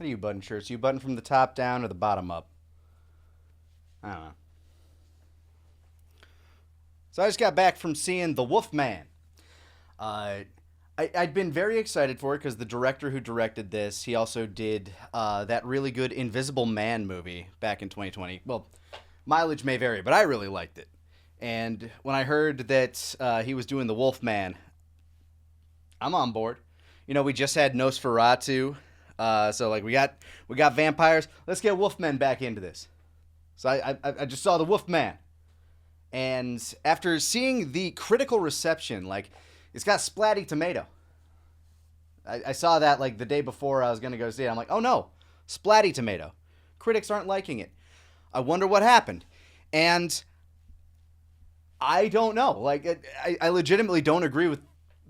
How do you button shirts? You button from the top down or the bottom up? I don't know. So I just got back from seeing The Wolfman. Uh, I'd been very excited for it because the director who directed this, he also did that really good Invisible Man movie back in 2020. Well, mileage may vary, but I really liked it. And when I heard that he was doing The Wolfman, I'm on board. You know, we just had Nosferatu, so like we got vampires. Let's get Wolfmen back into this. So I just saw The Wolfman, and after seeing the critical reception, like it's got splatty tomato. I saw that like the day before I was gonna go see it. I'm like, oh no, splatty tomato. Critics aren't liking it. I wonder what happened, and I don't know. Like I legitimately don't agree with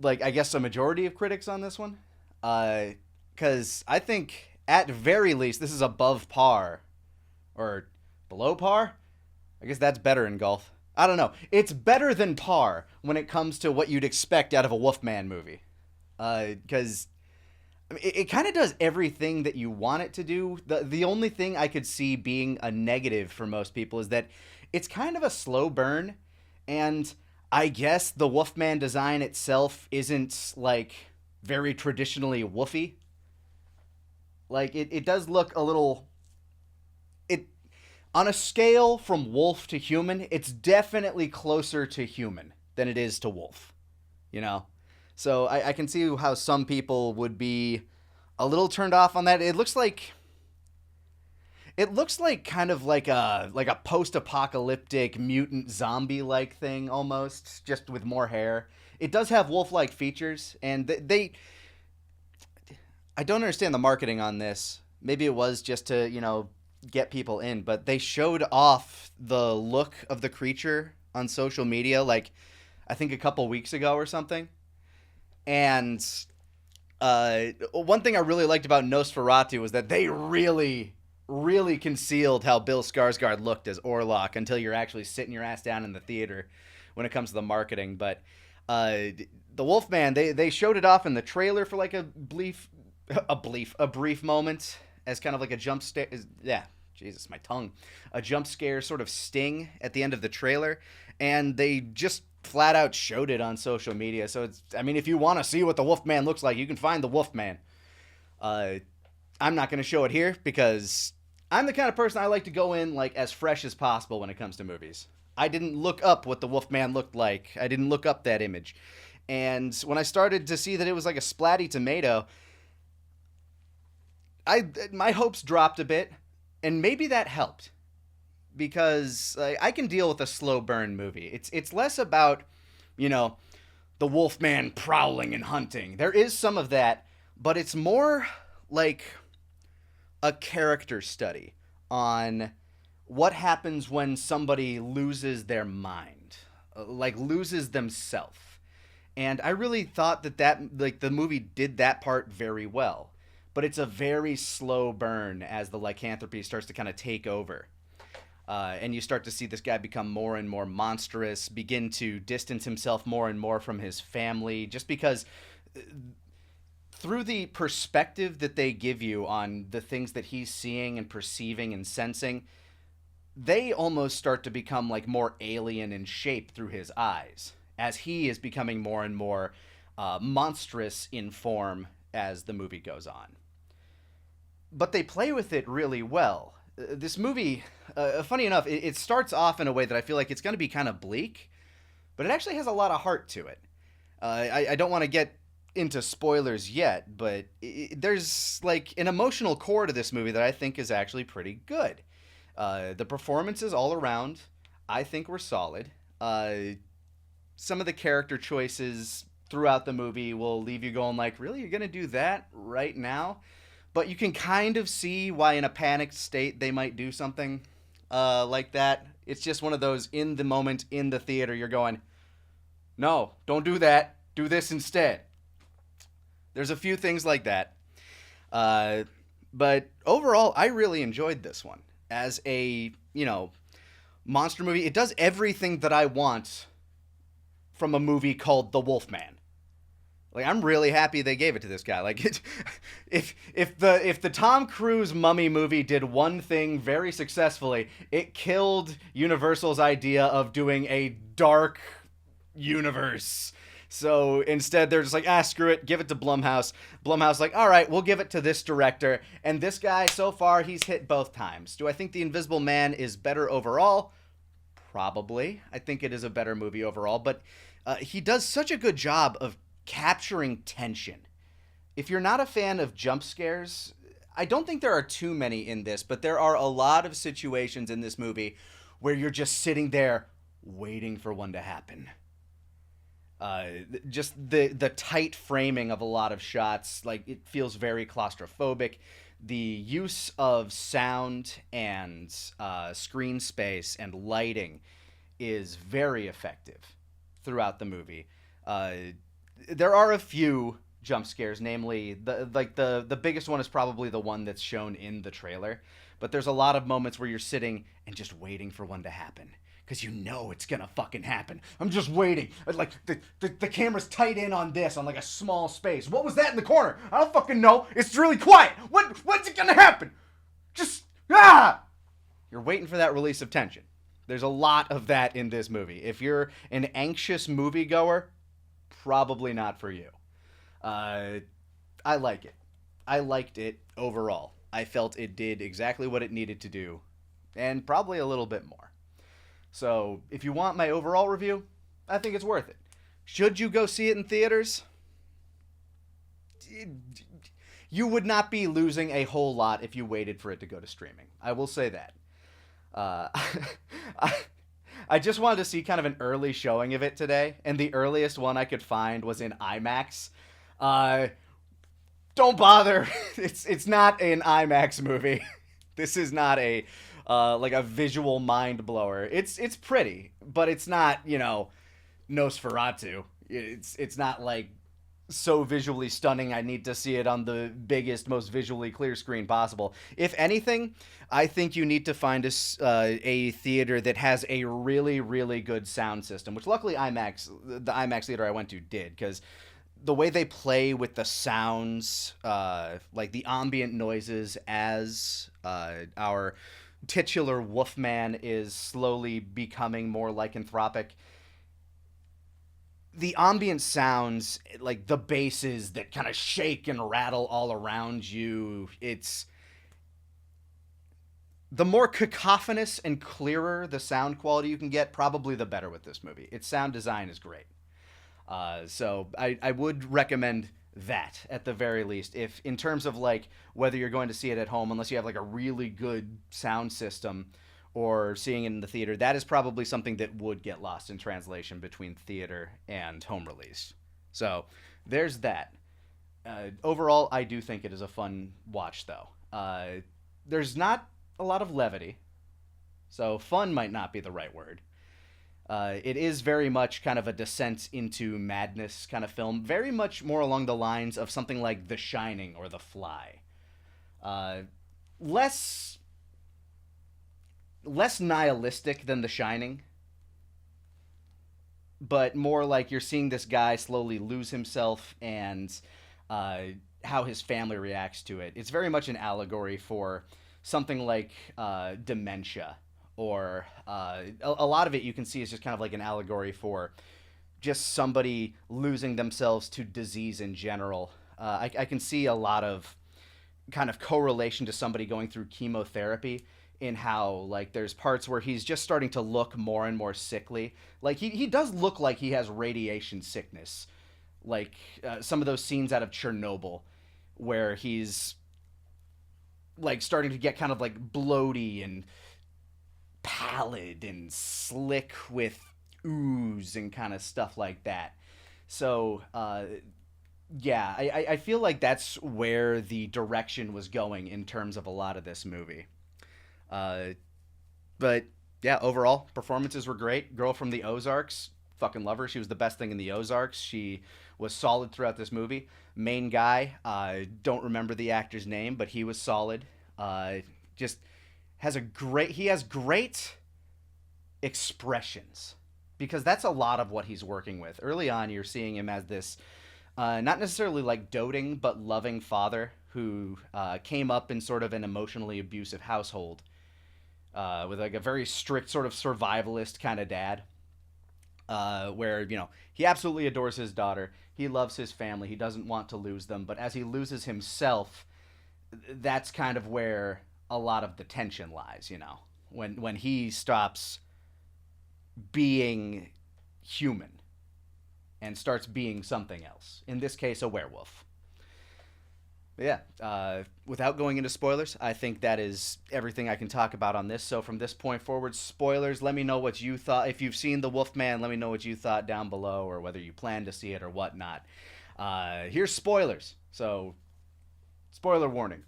like I guess a majority of critics on this one, because I think at very least this is above par or below par. I guess that's better in golf. I don't know. It's better than par when it comes to what you'd expect out of a Wolfman movie. Because it kind of does everything that you want it to do. The only thing I could see being a negative for most people is that it's kind of a slow burn, and I guess the Wolfman design itself isn't like very traditionally woofy. Like it does look a little it on a scale from wolf to human, it's definitely closer to human than it is to wolf. You know? So I can see how some people would be a little turned off on that. It looks like kind of like a post-apocalyptic mutant zombie-like thing almost, just with more hair. It does have wolf-like features, and they I don't understand the marketing on this. Maybe it was just to, get people in, but they showed off the look of the creature on social media like I think a couple weeks ago or something. And one thing I really liked about Nosferatu was that they really, really concealed how Bill Skarsgård looked as Orlok until you're actually sitting your ass down in the theater when it comes to the marketing. But the Wolfman, they showed it off in the trailer for like a brief moment as kind of like a jump scare. Yeah, Jesus, my tongue. A jump scare sort of sting at the end of the trailer, and they just flat out showed it on social media. So I mean, if you want to see what the Wolfman looks like, you can find the Wolfman. I'm not going to show it here because I'm the kind of person I like to go in like as fresh as possible when it comes to movies. I didn't look up what the Wolfman looked like. I didn't look up that image. And when I started to see that it was like a splatty tomato, my hopes dropped a bit, and maybe that helped because I can deal with a slow burn movie. It's less about, you know, the Wolfman prowling and hunting. There is some of that, but it's more like a character study on what happens when somebody loses their mind, like loses themselves. And I really thought that like the movie did that part very well. But it's a very slow burn as the lycanthropy starts to kind of take over. And you start to see this guy become more and more monstrous, begin to distance himself more and more from his family, just because through the perspective that they give you on the things that he's seeing and perceiving and sensing, they almost start to become like more alien in shape through his eyes, as he is becoming more and more monstrous in form as the movie goes on. But they play with it really well. This movie, funny enough, it starts off in a way that I feel like it's going to be kind of bleak, but it actually has a lot of heart to it. I don't want to get into spoilers yet, but there's like an emotional core to this movie that I think is actually pretty good. The performances all around, I think, were solid. Some of the character choices throughout the movie will leave you going like, really, you're going to do that right now? But you can kind of see why in a panicked state they might do something like that. It's just one of those in the moment, in the theater, you're going, no, don't do that. Do this instead. There's a few things like that. But overall, I really enjoyed this one. As a, monster movie, it does everything that I want from a movie called The Wolfman. Like, I'm really happy they gave it to this guy. Like, if the Tom Cruise Mummy movie did one thing very successfully, it killed Universal's idea of doing a dark universe. So instead, they're just like, screw it, give it to Blumhouse. Blumhouse, like, all right, we'll give it to this director. And this guy, so far, he's hit both times. Do I think The Invisible Man is better overall? Probably. I think it is a better movie overall, but he does such a good job of capturing tension. If you're not a fan of jump scares, I don't think there are too many in this, but there are a lot of situations in this movie where you're just sitting there waiting for one to happen. Uh, just the tight framing of a lot of shots, like it feels very claustrophobic. The use of sound and screen space and lighting is very effective throughout the movie. Uh, there are a few jump scares, namely the biggest one is probably the one that's shown in the trailer. But there's a lot of moments where you're sitting and just waiting for one to happen because you know it's gonna fucking happen. I'm just waiting. Like the camera's tight in on this on like a small space. What was that in the corner? I don't fucking know. It's really quiet. What's it gonna happen? Just You're waiting for that release of tension. There's a lot of that in this movie. If you're an anxious moviegoer, probably not for you. I like it. I liked it overall. I felt it did exactly what it needed to do, and probably a little bit more. So, if you want my overall review, I think it's worth it. Should you go see it in theaters? You would not be losing a whole lot if you waited for it to go to streaming. I will say that. Uh, I just wanted to see kind of an early showing of it today, and the earliest one I could find was in IMAX. Don't bother. It's not an IMAX movie. This is not a like a visual mind blower. It's pretty, but it's not, Nosferatu. It's not like so visually stunning I need to see it on the biggest, most visually clear screen possible. If anything, I think you need to find a theater that has a really, really good sound system, which luckily the IMAX theater I went to did, because the way they play with the sounds, like the ambient noises as our titular Wolfman is slowly becoming more lycanthropic, the ambient sounds, like the basses that kind of shake and rattle all around you, it's the more cacophonous and clearer the sound quality you can get, probably the better with this movie. Its sound design is great. So I would recommend that at the very least. If in terms of like whether you're going to see it at home, unless you have like a really good sound system, or seeing it in the theater, that is probably something that would get lost in translation between theater and home release. So there's that. Overall, I do think it is a fun watch, though. There's not a lot of levity, so fun might not be the right word. It is very much kind of a descent into madness kind of film, very much more along the lines of something like The Shining or The Fly. Less nihilistic than The Shining, but more like you're seeing this guy slowly lose himself and how his family reacts to it. It's very much an allegory for something like dementia, or a lot of it you can see is just kind of like an allegory for just somebody losing themselves to disease in general. I can see a lot of kind of correlation to somebody going through chemotherapy, in how like there's parts where he's just starting to look more and more sickly. Like he does look like he has radiation sickness, like some of those scenes out of Chernobyl where he's like starting to get kind of like bloaty and pallid and slick with ooze and kind of stuff like that. So yeah, I feel like that's where the direction was going in terms of a lot of this movie. Uh, but yeah, overall performances were great. Girl from the Ozarks, fucking love her. She was the best thing in the Ozarks. She was solid throughout this movie. Main guy, don't remember the actor's name, but he was solid. Just he has great expressions, because that's a lot of what he's working with. Early on, you're seeing him as this not necessarily like doting, but loving father who came up in sort of an emotionally abusive household with like a very strict sort of survivalist kind of dad. Where he absolutely adores his daughter, he loves his family, he doesn't want to lose them, but as he loses himself, that's kind of where a lot of the tension lies. When he stops being human and starts being something else. In this case, a werewolf. But yeah, without going into spoilers, I think that is everything I can talk about on this. So from this point forward, spoilers, let me know what you thought. If you've seen The Wolfman, let me know what you thought down below, or whether you plan to see it or whatnot. Here's spoilers. So, spoiler warning.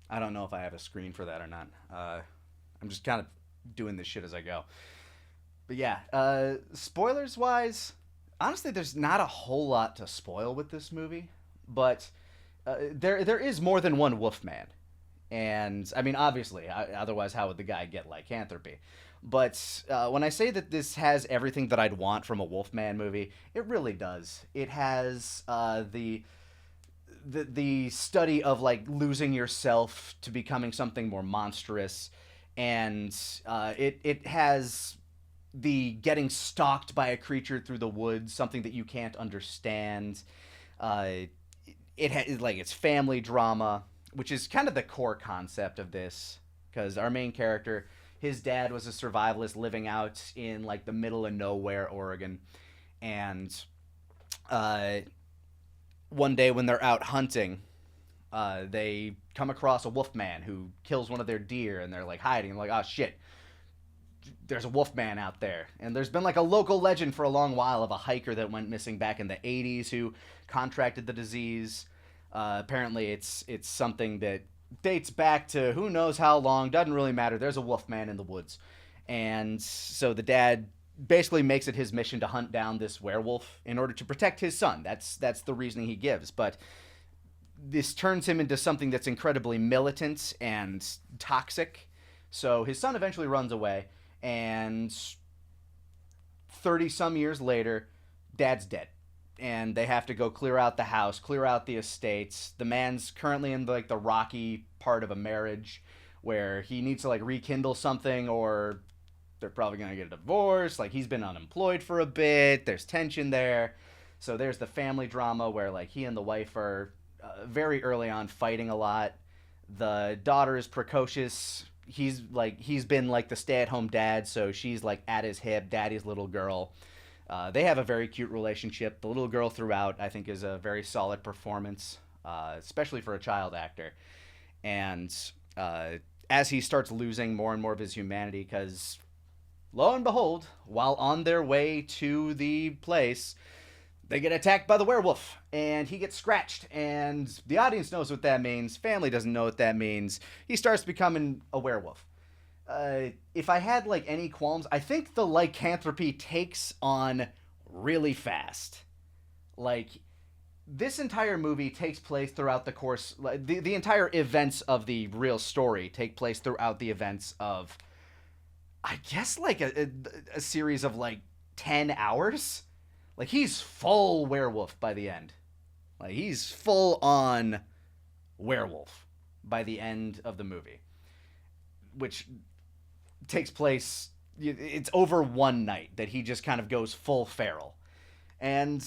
I don't know if I have a screen for that or not. I'm just kind of doing this shit as I go. But yeah, spoilers wise, honestly, there's not a whole lot to spoil with this movie, but there is more than one Wolfman, and I mean, obviously, otherwise, how would the guy get lycanthropy? But when I say that this has everything that I'd want from a Wolfman movie, it really does. It has the study of like losing yourself to becoming something more monstrous, and it has the getting stalked by a creature through the woods, something that you can't understand. It has like it's family drama, which is kind of the core concept of this, because our main character, his dad was a survivalist living out in like the middle of nowhere, Oregon, and one day when they're out hunting, they come across a wolfman who kills one of their deer, and they're like hiding, like, oh shit, there's a wolfman out there. And there's been like a local legend for a long while of a hiker that went missing back in the 80s who contracted the disease. Apparently it's something that dates back to who knows how long, doesn't really matter. There's a wolfman in the woods. And so the dad basically makes it his mission to hunt down this werewolf in order to protect his son. That's the reasoning he gives. But this turns him into something that's incredibly militant and toxic. So his son eventually runs away, and 30 some years later, dad's dead. And they have to go clear out the house, clear out the estates. The man's currently in like the rocky part of a marriage where he needs to like rekindle something, or they're probably going to get a divorce. Like, he's been unemployed for a bit. There's tension there. So there's the family drama where like he and the wife are very early on fighting a lot. The daughter is precocious. He's been like the stay-at-home dad, so she's like at his hip, daddy's little girl. They have a very cute relationship. The little girl throughout, I think, is a very solid performance, especially for a child actor. And as he starts losing more and more of his humanity, because lo and behold, while on their way to the place, they get attacked by the werewolf, and he gets scratched, and the audience knows what that means. Family doesn't know what that means. He starts becoming a werewolf. If I had like any qualms, I think the lycanthropy takes on really fast. Like, this entire movie takes place throughout the course, the entire events of the real story take place throughout the events of, I guess, like a series of like 10 hours. Like, he's full werewolf by the end. Like, he's full on werewolf by the end of the movie, which takes place, it's over one night that he just kind of goes full feral. And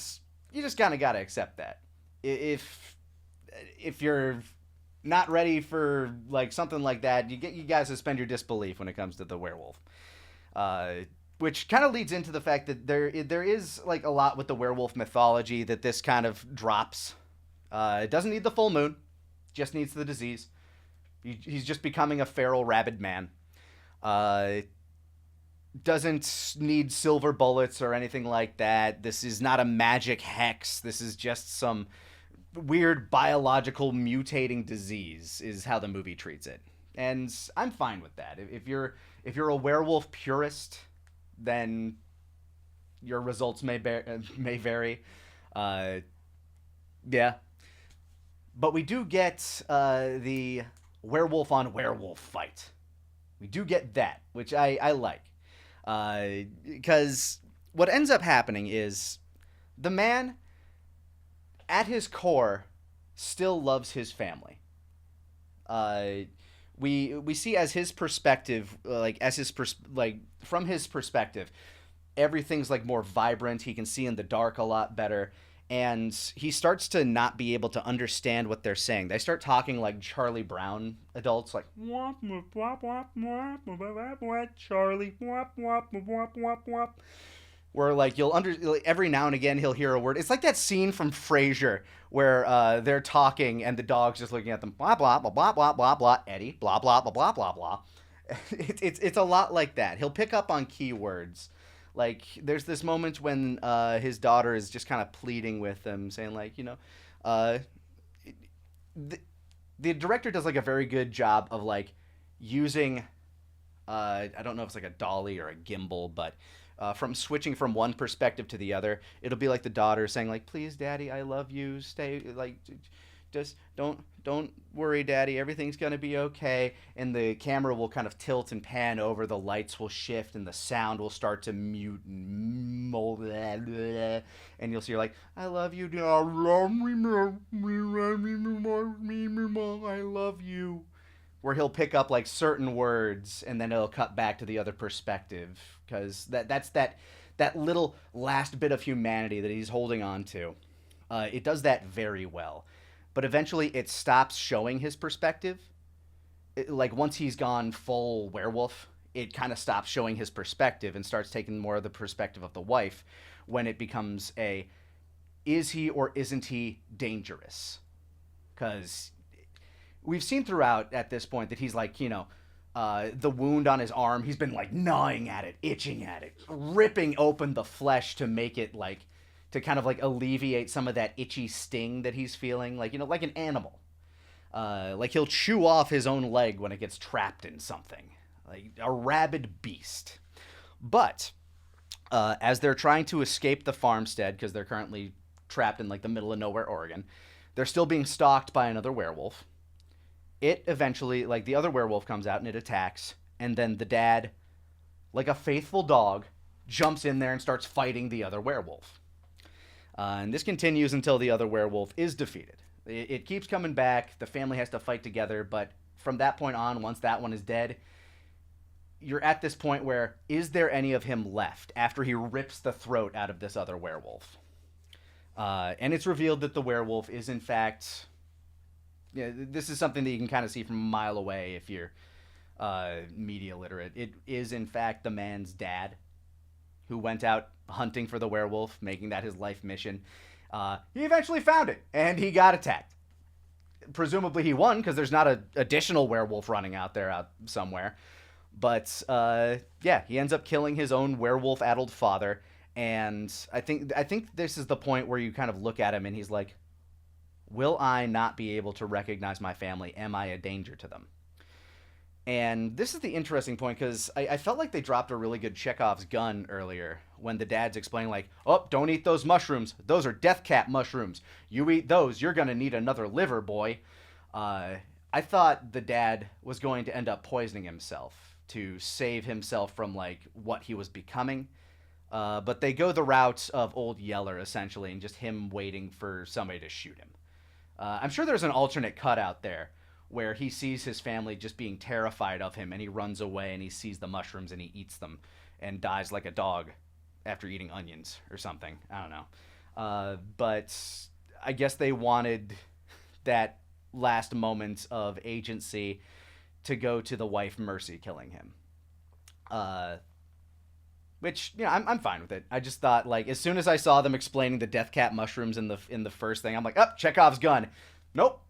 you just kind of got to accept that. If you're not ready for like something like that, you guys suspend your disbelief when it comes to the werewolf. Which kind of leads into the fact that there is like a lot with the werewolf mythology that this kind of drops. It doesn't need the full moon, just needs the disease. He's just becoming a feral rabid man. Doesn't need silver bullets or anything like that. This is not a magic hex. This is just some weird biological mutating disease is how the movie treats it. And I'm fine with that. If you're a werewolf purist, then your results may vary. Yeah. But we do get the werewolf on werewolf fight. We do get that, which I like. Because what ends up happening is the man, at his core, still loves his family. Uh, we see as his perspective, like from his perspective, everything's like more vibrant. He can see in the dark a lot better. And he starts to not be able to understand what they're saying. They start talking like Charlie Brown adults, like Charlie, where like every now and again he'll hear a word. It's like that scene from Frasier where they're talking and the dog's just looking at them, blah blah blah blah blah blah blah. Eddie, blah blah blah blah blah blah. It's a lot like that. He'll pick up on keywords. Like there's this moment when his daughter is just kind of pleading with him, saying like, uh, the, the director does like a very good job of like using, I don't know if it's like a dolly or a gimbal, but from switching from one perspective to the other, it'll be like the daughter saying like, "Please, Daddy, I love you. Stay like, just don't worry, Daddy. Everything's gonna be okay." And the camera will kind of tilt and pan over. The lights will shift, and the sound will start to mute and mold. And you'll see her like, "I love you, I love you." Where he'll pick up like certain words, and then it'll cut back to the other perspective, because that's that little last bit of humanity that he's holding on to. It does that very well, but eventually it stops showing his perspective. Like once he's gone full werewolf, it kind of stops showing his perspective and starts taking more of the perspective of the wife, when it becomes a, is he or isn't he dangerous? Because we've seen throughout at this point that he's like, the wound on his arm, he's been like gnawing at it, itching at it, ripping open the flesh to make it like, to kind of like alleviate some of that itchy sting that he's feeling, like, like an animal. Like he'll chew off his own leg when it gets trapped in something, like a rabid beast. But as they're trying to escape the farmstead, because they're currently trapped in like the middle of nowhere, Oregon, they're still being stalked by another werewolf. It eventually, like the other werewolf comes out and it attacks, and then the dad, like a faithful dog, jumps in there and starts fighting the other werewolf. And this continues until the other werewolf is defeated. It keeps coming back. The family has to fight together, but from that point on, once that one is dead, you're at this point where, is there any of him left after he rips the throat out of this other werewolf? And it's revealed that the werewolf is in fact... Yeah, this is something that you can kind of see from a mile away if you're media literate. It is, in fact, the man's dad who went out hunting for the werewolf, making that his life mission. He eventually found it, and he got attacked. Presumably he won, because there's not an additional werewolf running out there out somewhere. But, yeah, he ends up killing his own werewolf-addled father, and I think this is the point where you kind of look at him, and he's like, will I not be able to recognize my family? Am I a danger to them? And this is the interesting point, because I felt like they dropped a really good Chekhov's gun earlier when the dad's explaining like, oh, don't eat those mushrooms. Those are death cap mushrooms. You eat those, you're going to need another liver, boy. I thought the dad was going to end up poisoning himself to save himself from like what he was becoming. But they go the route of Old Yeller, essentially, and just him waiting for somebody to shoot him. I'm sure there's an alternate cut out there where he sees his family just being terrified of him, and he runs away and he sees the mushrooms and he eats them and dies like a dog after eating onions or something. I don't know. But I guess they wanted that last moment of agency to go to the wife Mercy killing him. Which, I'm fine with it. I just thought, like, as soon as I saw them explaining the death cap mushrooms in the first thing, I'm like, oh, Chekhov's gun. Nope.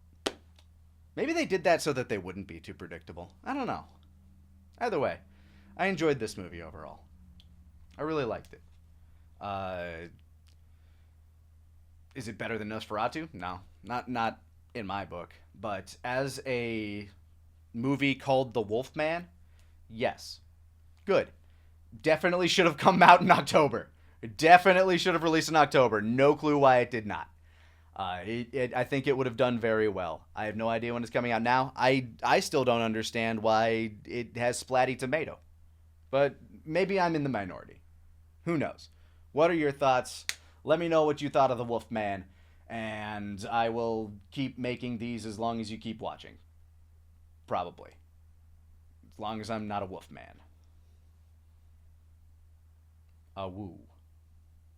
Maybe they did that so that they wouldn't be too predictable. I don't know. Either way, I enjoyed this movie overall. I really liked it. Is it better than Nosferatu? No, not in my book. But as a movie called The Wolfman, yes, good. Definitely should have come out in October. Definitely should have released in October. No clue why it did not. I think it would have done very well. I have no idea when it's coming out now. I still don't understand why it has Splatty Tomato. but maybe I'm in the minority. Who knows? What are your thoughts? Let me know what you thought of The Wolfman, and I will keep making these as long as you keep watching. Probably. As long as I'm not a wolf man. A woo.